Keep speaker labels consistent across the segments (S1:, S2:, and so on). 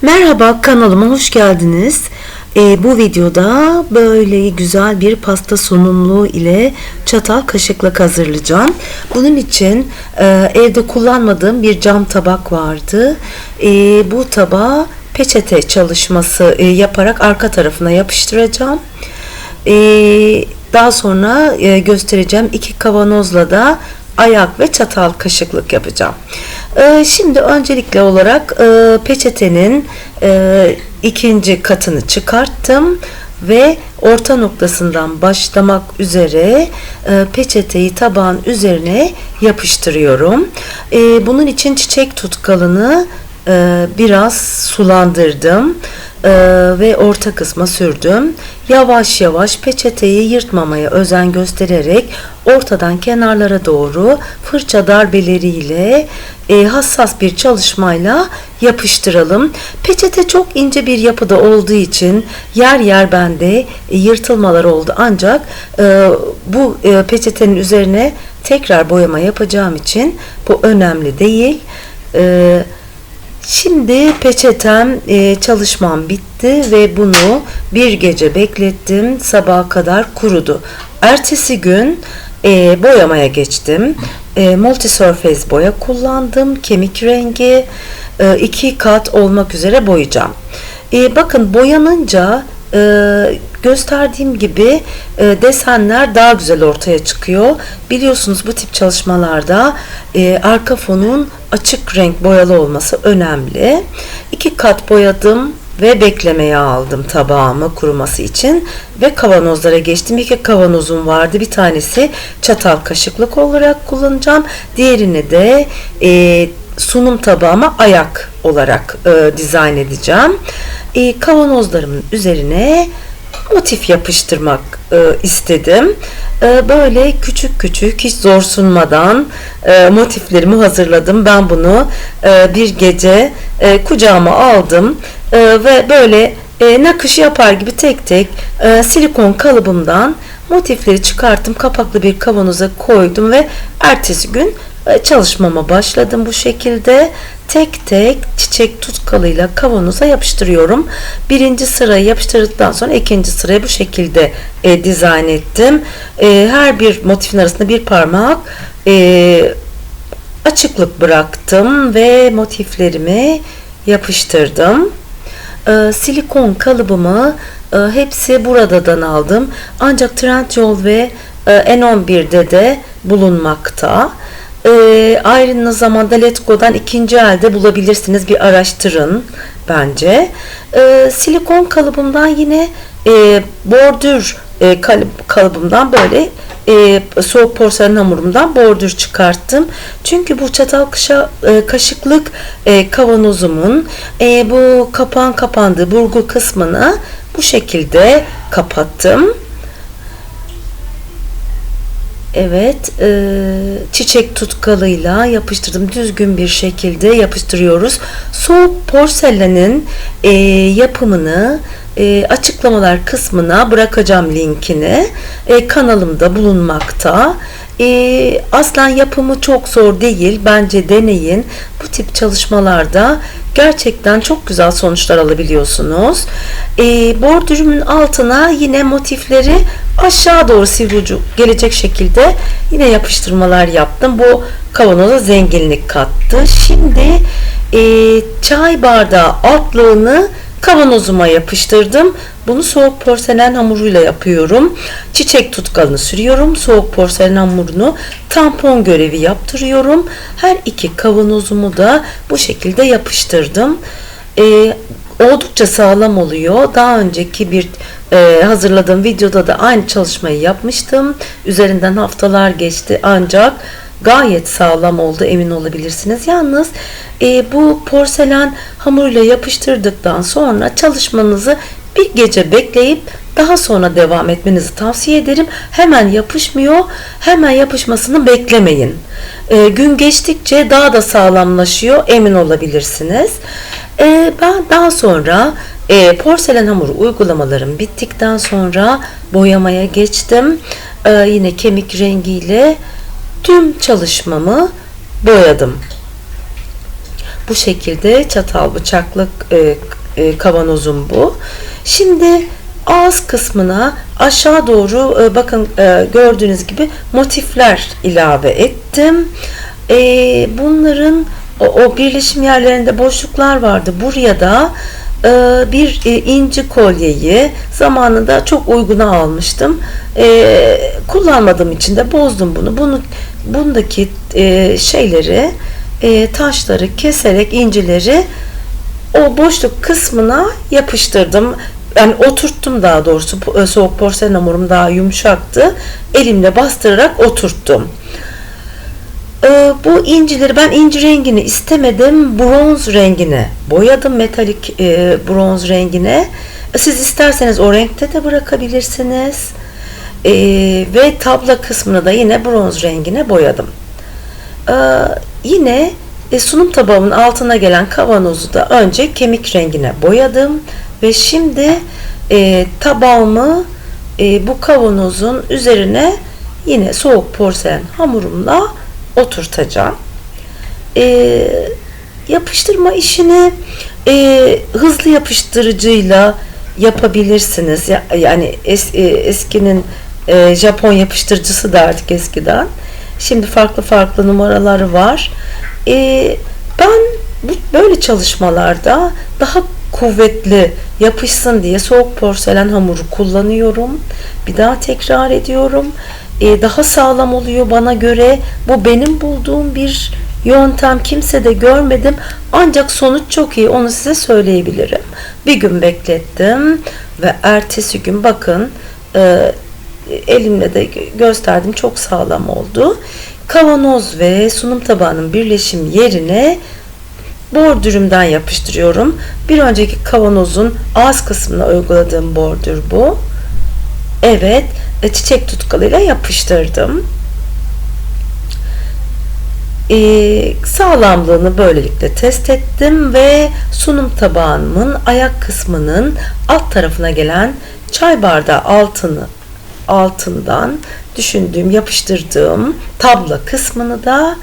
S1: Merhaba, kanalıma hoş geldiniz. Bu videoda böyle güzel bir pasta sunumluğu ile çatal kaşıkla hazırlayacağım. Bunun için evde kullanmadığım bir cam tabak vardı. Bu tabağı peçete çalışması yaparak arka tarafına yapıştıracağım. Daha sonra göstereceğim. 2 kavanozla da ayak ve çatal kaşıklık yapacağım. Şimdi öncelikle olarak peçetenin ikinci katını çıkarttım ve orta noktasından başlamak üzere peçeteyi tabağın üzerine yapıştırıyorum. Bunun için çiçek tutkalını biraz sulandırdım ve orta kısma sürdüm. Yavaş yavaş peçeteyi yırtmamaya özen göstererek ortadan kenarlara doğru fırça darbeleriyle hassas bir çalışmayla yapıştıralım. Peçete çok ince bir yapıda olduğu için yer yer bende yırtılmalar oldu. Ancak bu peçetenin üzerine tekrar boyama yapacağım için bu önemli değil. Şimdi peçetem çalışmam bitti ve bunu bir gece beklettim. Sabaha kadar kurudu. Ertesi gün boyamaya geçtim. Multi-Surface boya kullandım. Kemik rengi 2 kat olmak üzere boyayacağım. Bakın boyanınca gösterdiğim gibi desenler daha güzel ortaya çıkıyor. Biliyorsunuz bu tip çalışmalarda arka fonun açık renk boyalı olması önemli. 2 kat boyadım ve beklemeye aldım tabağımı kuruması için ve kavanozlara geçtim. 2 kavanozum vardı. Bir tanesi çatal kaşıklık olarak kullanacağım. Diğerini de sunum tabağıma ayak olarak dizayn edeceğim. Kavanozlarımın üzerine motif yapıştırmak istedim. Böyle küçük küçük hiç zor sunmadan motiflerimi hazırladım. Ben bunu bir gece kucağıma aldım ve böyle nakış yapar gibi tek tek silikon kalıbımdan motifleri çıkarttım. Kapaklı bir kavanoza koydum ve ertesi gün çalışmama başladım bu şekilde. Tek tek çiçek tutkalıyla kavanoza yapıştırıyorum. Birinci sırayı yapıştırdıktan sonra ikinci sırayı bu şekilde dizayn ettim. Her bir motifin arasında bir parmak açıklık bıraktım ve motiflerimi yapıştırdım. Silikon kalıbımı hepsi buradan aldım. Ancak Trendyol ve N11'de de bulunmakta. Aynı zamanda Letgo'dan ikinci elde bulabilirsiniz. Bir araştırın bence. Silikon kalıbımdan yine bordür kalıbımdan böyle soğuk porselen hamurumdan bordür çıkarttım. Çünkü bu çatal kaşıklık kavanozumun bu kapağın kapandığı burgu kısmını bu şekilde kapattım. Evet, çiçek tutkalıyla yapıştırdım. Düzgün bir şekilde yapıştırıyoruz. Soğuk porselenin yapımını açıklamalar kısmına bırakacağım linkini. Kanalımda bulunmakta. Aslen yapımı çok zor değil. Bence deneyin. Bu tip çalışmalarda gerçekten çok güzel sonuçlar alabiliyorsunuz. Bordürümün altına yine motifleri aşağı doğru sivri ucu gelecek şekilde yine yapıştırmalar yaptım. Bu kavanoza zenginlik kattı. Şimdi çay bardağı altlığını kavanozuma yapıştırdım. Bunu soğuk porselen hamuruyla yapıyorum. Çiçek tutkalını sürüyorum. Soğuk porselen hamurunu tampon görevi yaptırıyorum. Her iki kavanozumu da bu şekilde yapıştırdım. Oldukça sağlam oluyor. Daha önceki bir hazırladığım videoda da aynı çalışmayı yapmıştım. Üzerinden haftalar geçti ancak gayet sağlam oldu, emin olabilirsiniz. Yalnız bu porselen hamuruyla yapıştırdıktan sonra çalışmanızı bir gece bekleyip daha sonra devam etmenizi tavsiye ederim. Hemen yapışmıyor. Hemen yapışmasını beklemeyin. Gün geçtikçe daha da sağlamlaşıyor, emin olabilirsiniz. Ben daha sonra porselen hamuru uygulamalarım bittikten sonra boyamaya geçtim. Yine kemik rengiyle tüm çalışmamı boyadım. Bu şekilde çatal bıçaklı kavanozum bu. Şimdi ağız kısmına aşağı doğru bakın gördüğünüz gibi motifler ilave ettim. Bunların o birleşim yerlerinde boşluklar vardı. Buraya da bir inci kolyeyi zamanında çok uyguna almıştım. Kullanmadığım için de bozdum bunu. Bundaki şeyleri, taşları keserek incileri o boşluk kısmına yapıştırdım. Yani oturttum daha doğrusu. Soğuk porselen hamurum daha yumuşaktı. Elimle bastırarak oturttum. Bu incileri ben inci rengini istemedim. Bronz rengine boyadım. Metalik bronz rengine. Siz isterseniz o renkte de bırakabilirsiniz. Ve tabla kısmını da yine bronz rengine boyadım. Yine sunum tabağımın altına gelen kavanozu da önce kemik rengine boyadım. Ve şimdi tabağımı bu kavanozun üzerine yine soğuk porselen hamurumla oturtacağım. Yapıştırma işini hızlı yapıştırıcıyla yapabilirsiniz. Yani eskinin Japon yapıştırıcısı derdik eskiden. Şimdi farklı numaraları var. Ben böyle çalışmalarda daha kuvvetli yapışsın diye soğuk porselen hamuru kullanıyorum. Bir daha tekrar ediyorum. Daha sağlam oluyor bana göre. Bu benim bulduğum bir yöntem. Kimse de görmedim. Ancak sonuç çok iyi. Onu size söyleyebilirim. Bir gün beklettim ve ertesi gün bakın elimle de gösterdim. Çok sağlam oldu. Kavanoz ve sunum tabağının birleşim yerine bordürümden yapıştırıyorum. Bir önceki kavanozun ağız kısmına uyguladığım bordür bu. Evet, çiçek tutkalıyla yapıştırdım. Sağlamlığını böylelikle test ettim ve sunum tabağımın ayak kısmının alt tarafına gelen çay bardağı altından yapıştırdığım tabla kısmını da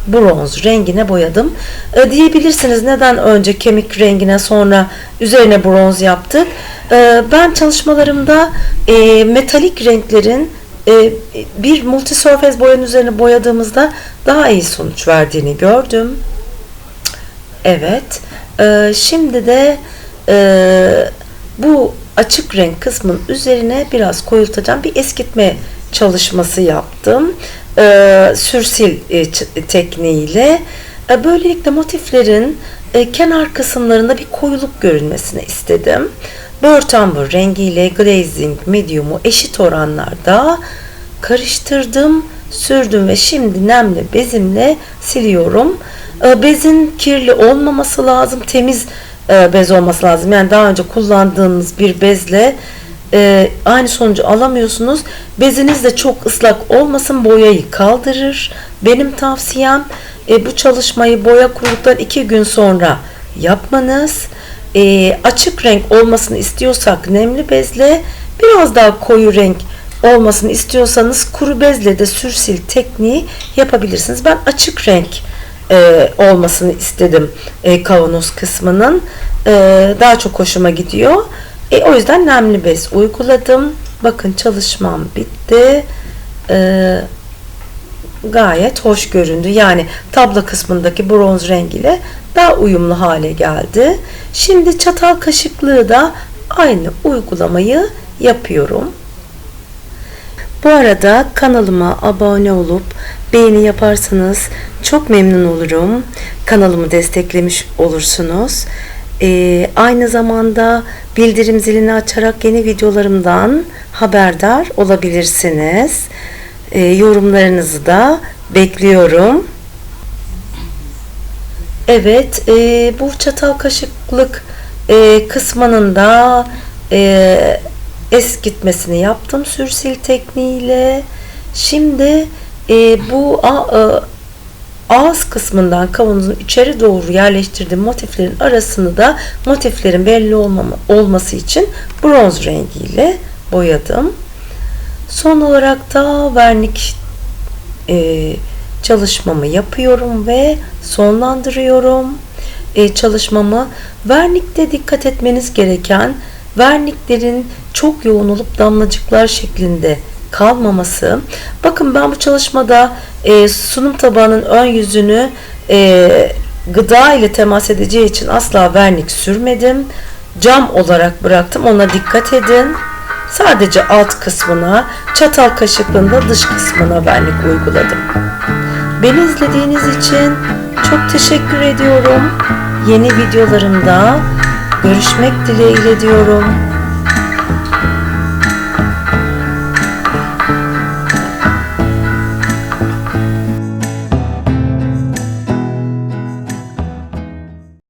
S1: bronz rengine boyadım. Diyebilirsiniz neden önce kemik rengine sonra üzerine bronz yaptık? Ben çalışmalarımda metalik renklerin bir multisurface boyanın üzerine boyadığımızda daha iyi sonuç verdiğini gördüm. Evet. Şimdi de bu açık renk kısmın üzerine biraz koyultacağım bir eskitme çalışması yaptım. Sürsil tekniğiyle. Böylelikle motiflerin kenar kısımlarında bir koyuluk görünmesini istedim. Burnt umber rengiyle glazing medium'u eşit oranlarda karıştırdım, sürdüm ve şimdi nemli bezimle siliyorum. Bezin kirli olmaması lazım, temiz bez olması lazım. Yani daha önce kullandığınız bir bezle aynı sonucu alamıyorsunuz. Beziniz de çok ıslak olmasın, boyayı kaldırır. Benim tavsiyem bu çalışmayı boya kuruduktan 2 gün sonra yapmanız. Açık renk olmasını istiyorsak nemli bezle, biraz daha koyu renk olmasını istiyorsanız kuru bezle de sürsil tekniği yapabilirsiniz. Ben açık renk olmasını istedim kavanoz kısmının. Daha çok hoşuma gidiyor. O yüzden nemli bez uyguladım. Bakın çalışmam bitti. Gayet hoş göründü. Yani tabla kısmındaki bronz rengiyle daha uyumlu hale geldi. Şimdi çatal kaşıklığı da aynı uygulamayı yapıyorum. Bu arada kanalıma abone olup beğeni yaparsanız çok memnun olurum. Kanalımı desteklemiş olursunuz. Aynı zamanda bildirim zilini açarak yeni videolarımdan haberdar olabilirsiniz. Yorumlarınızı da bekliyorum. Evet, bu çatal kaşıklık kısmının da eskitmesini yaptım sürsil tekniğiyle. Şimdi bu ağız kısmından kavanozun içeri doğru yerleştirdiğim motiflerin arasını da motiflerin belli olması için bronz rengiyle boyadım. Son olarak da vernik çalışmamı yapıyorum ve sonlandırıyorum. çalışmamı. Vernikte dikkat etmeniz gereken, verniklerin çok yoğun olup damlacıklar şeklinde kalmaması. Bakın ben bu çalışmada sunum tabağının ön yüzünü gıda ile temas edeceği için asla vernik sürmedim. Cam olarak bıraktım. Ona dikkat edin. Sadece alt kısmına, çatal kaşıklığında dış kısmına vernik uyguladım. Beni izlediğiniz için çok teşekkür ediyorum. Yeni videolarımda görüşmek dileğiyle diyorum.